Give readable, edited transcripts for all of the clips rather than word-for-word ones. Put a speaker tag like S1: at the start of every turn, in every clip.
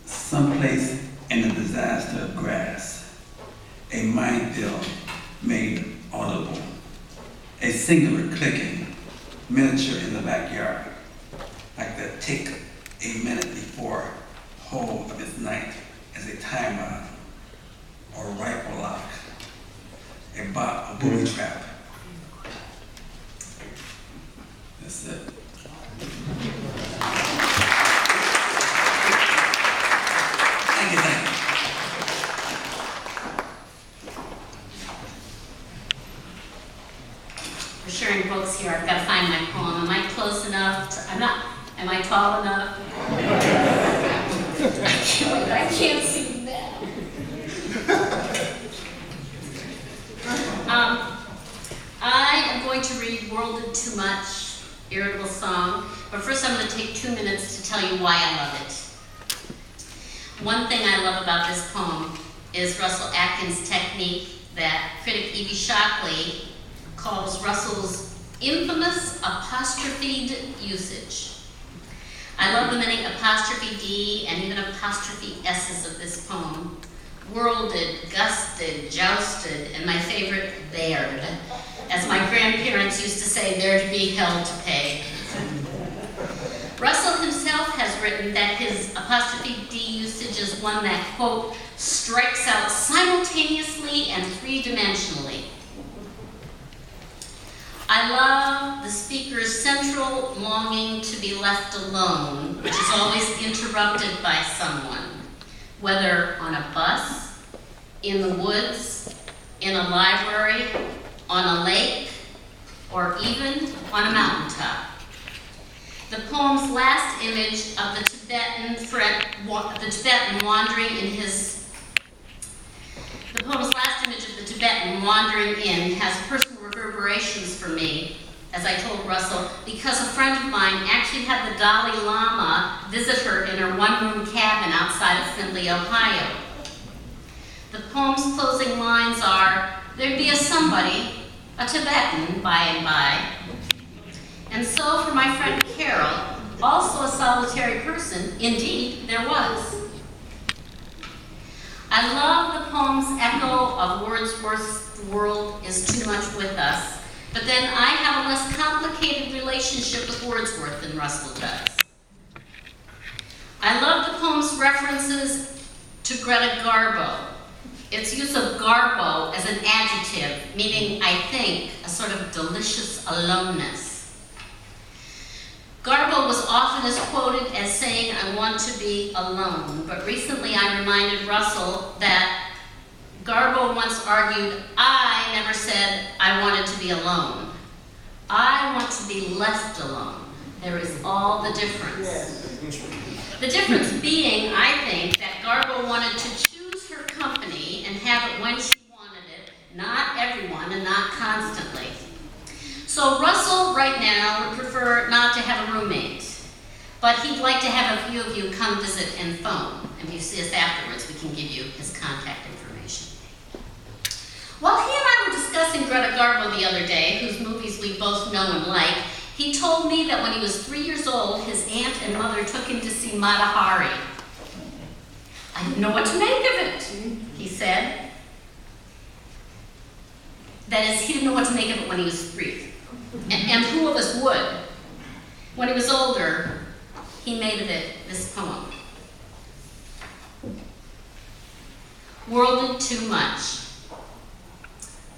S1: Someplace in the disaster of grass, a minefield made audible, a singular clicking miniature in the backyard, like the tick a minute before whole of its night as a time bomb or rifle lock, a booby trap. That's it. Thank you, thank you.
S2: We're sharing books here. I've got to find my poem. Am I close enough? I'm not. Am I tall enough? I can't see that. I am going to read Worlded Too Much, Irritable Song, but first I'm going to take 2 minutes to tell you why I love it. One thing I love about this poem is Russell Atkins' technique that critic Evie Shockley calls Russell's infamous apostrophed usage. I love the many apostrophe D and even apostrophe S's of this poem. Worlded, gusted, jousted, and my favorite, bared. As my grandparents used to say, there to be, hell to pay. Russell himself has written that his apostrophe D usage is one that, quote, strikes out simultaneously and three-dimensionally. I love the speaker's central longing to be left alone, which is always interrupted by someone, whether on a bus, in the woods, in a library, on a lake, or even on a mountaintop. The poem's last image of the Tibetan wandering in has personal reverberations for me, as I told Russell, because a friend of mine actually had the Dalai Lama visit her in her one-room cabin outside of Findlay, Ohio. The poem's closing lines are, there'd be a somebody, a Tibetan, by and by. And so for my friend Carol, also a solitary person, indeed, there was. I love the poem's echo of Wordsworth's "The world is too much with us," but then I have a less complicated relationship with Wordsworth than Russell does. I love the poem's references to Greta Garbo. Its use of garbo as an adjective, meaning, I think, a sort of delicious aloneness. Garbo was often as quoted as saying, I want to be alone, but recently I reminded Russell that Garbo once argued, I never said I wanted to be alone. I want to be left alone. There is all the difference. The difference being, I think, that Garbo wanted to choose her company and have it when she wanted it, not everyone and not constantly. So Russell, right now, would prefer not to have a roommate, but he'd like to have a few of you come visit and phone. And if you see us afterwards, we can give you his contact information. While he and I were discussing Greta Garbo the other day, whose movies we both know and like, he told me that when he was 3 years old, his aunt and mother took him to see Mata Hari. I didn't know what to make of it, he said. That is, he didn't know what to make of it when he was 3. And who of us would? When he was older, he made of it this poem. Worlded too much.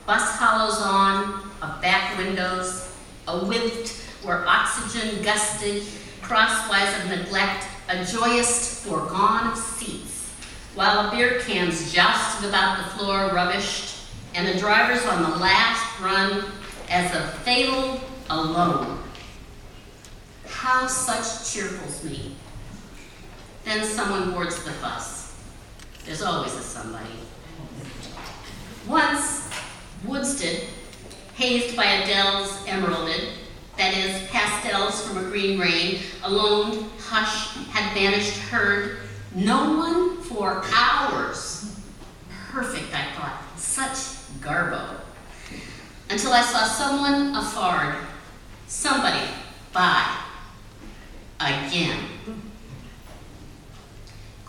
S2: Bus hollows on, of back windows, a width where oxygen gusted, crosswise of neglect, a joyous foregone of seats, while beer cans jousted about the floor rubbished, and the drivers on the last run as a fatal alone. How such cheerfuls me. Then someone boards the bus. There's always a somebody. Once, Woodstead, hazed by Adele's Emeralded, that is, pastels from a green rain, alone, hush, had vanished, heard, no one for hours. Perfect, I thought, such garbo. Until I saw someone afar, somebody by, again.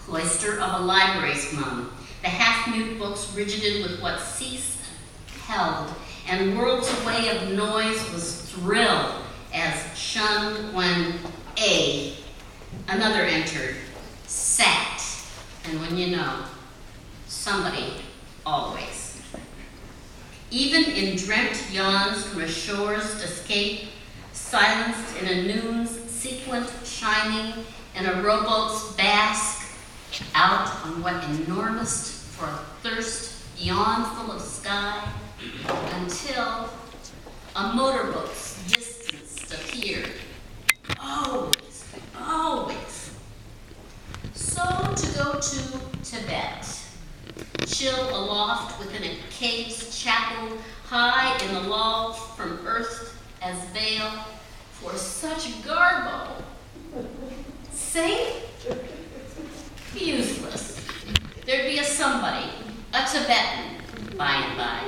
S2: cloister of a library's mum, the half-mute books rigided with what ceased held, and worlds away of noise was thrilled as shunned when another entered, sat, and when you know, somebody always. Even in dreamt yawns from a shore's escape, silenced in a noon's sequent shining, in a rowboat's bask, out on what enormous for a thirst beyond full of sky, until a motorboat's distance appeared. Always, always. So to go to Tibet, chill aloft within a cave's chapel, high in the lull from earth as veil, for such garbo, safe, useless. There'd be a somebody, a Tibetan, by and by.